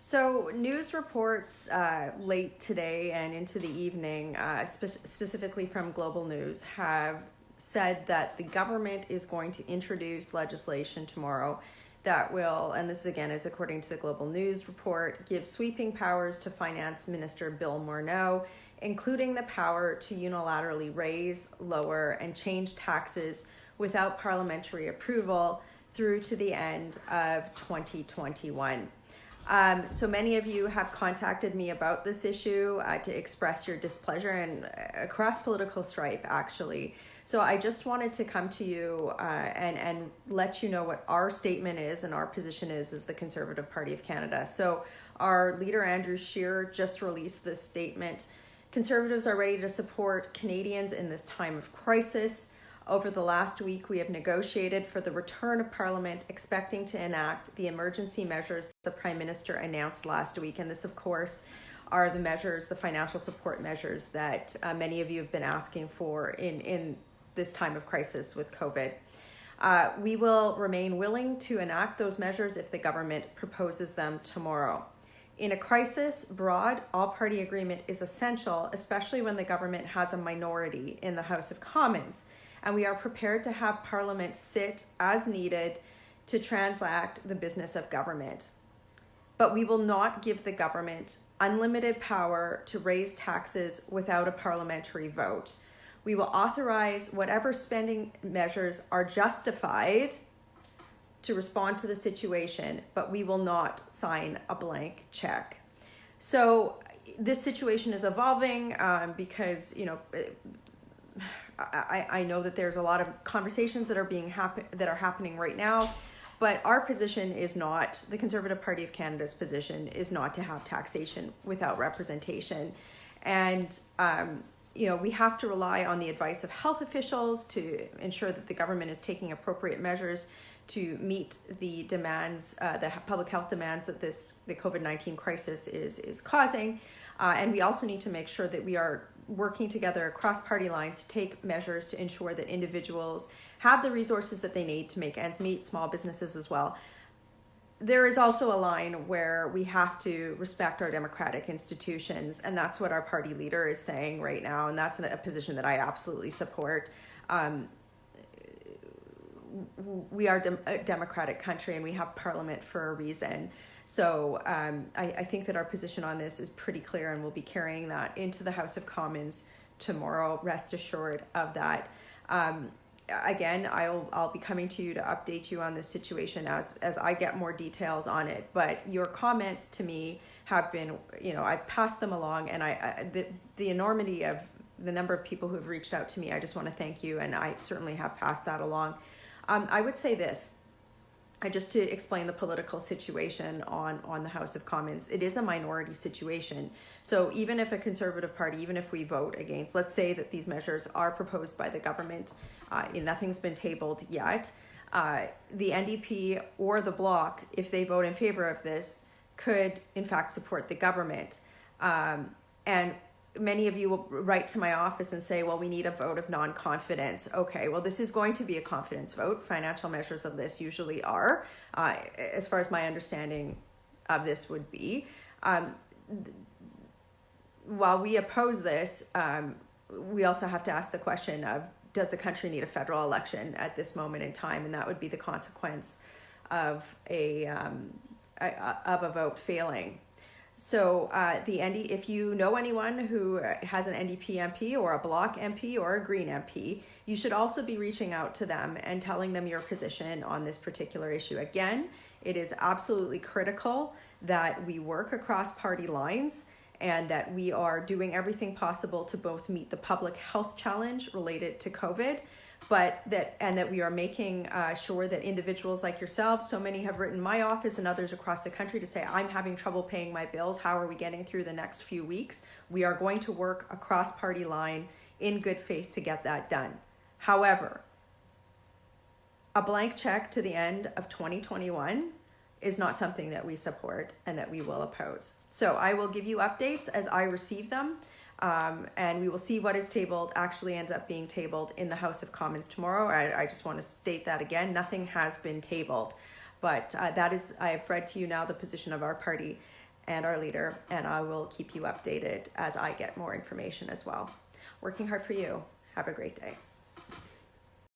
So news reports late today and into the evening, specifically from Global News, have said that the government is going to introduce legislation tomorrow that will, and this again is according to the Global News report, give sweeping powers to Finance Minister Bill Morneau, including the power to unilaterally raise, lower, and change taxes without parliamentary approval through to the end of 2021. So many of you have contacted me about this issue to express your displeasure and across political stripe, actually. So I just wanted to come to you and let you know what our statement is and our position is as the Conservative Party of Canada. So our leader, Andrew Scheer, just released this statement. Conservatives are ready to support Canadians in this time of crisis. Over the last week, we have negotiated for the return of Parliament, expecting to enact the emergency measures the Prime Minister announced last week. And this, of course, are the measures, the financial support measures that many of you have been asking for in this time of crisis with COVID. We will remain willing to enact those measures if the government proposes them tomorrow. In a crisis, broad all-party agreement is essential, especially when the government has a minority in the House of Commons. And we are prepared to have Parliament sit as needed to transact the business of government. But we will not give the government unlimited power to raise taxes without a parliamentary vote. We will authorize whatever spending measures are justified to respond to the situation, but we will not sign a blank check. So this situation is evolving because, I know that there's a lot of conversations that are happening right now, but our position is not, the Conservative Party of Canada's position is not to have taxation without representation. And, we have to rely on the advice of health officials to ensure that the government is taking appropriate measures to meet the demands, the public health demands that the COVID-19 crisis is causing. And we also need to make sure that we are working together across party lines to take measures to ensure that individuals have the resources that they need to make ends meet, small businesses as well. There is also a line where we have to respect our democratic institutions, and that's what our party leader is saying right now, and that's a position that I absolutely support. We are a democratic country, and we have Parliament for a reason. So I think that our position on this is pretty clear, and we'll be carrying that into the House of Commons tomorrow. Rest assured of that. Again, I'll be coming to you to update you on this situation as I get more details on it. But your comments to me have been, I've passed them along, and the enormity of the number of people who have reached out to me, I just want to thank you, and I certainly have passed that along. I would say this. Just to explain the political situation on the House of Commons, it is a minority situation. So even if a Conservative Party, even if we vote against, let's say that these measures are proposed by the government, nothing's been tabled yet, the NDP or the Bloc, if they vote in favor of this, could in fact support the government. And many of you will write to my office and say, well, we need a vote of non-confidence. Okay, well, this is going to be a confidence vote. Financial measures of this usually are, as far as my understanding of this would be. While we oppose this, we also have to ask the question of, does the country need a federal election at this moment in time? And that would be the consequence of a vote failing. So if you know anyone who has an NDP MP or a Bloc MP or a Green MP, you should also be reaching out to them and telling them your position on this particular issue. Again, it is absolutely critical that we work across party lines and that we are doing everything possible to both meet the public health challenge related to COVID, but that we are making sure that individuals like yourselves, so many have written my office and others across the country to say, I'm having trouble paying my bills. How are we getting through the next few weeks? We are going to work across party line in good faith to get that done. However, a blank check to the end of 2021 is not something that we support and that we will oppose. So I will give you updates as I receive them. And we will see what is tabled actually ends up being tabled in the House of Commons tomorrow. I just want to state that again. Nothing has been tabled, but that is, I have read to you now the position of our party. and our leader, and I will keep you updated as I get more information as well. Working hard for you. Have a great day.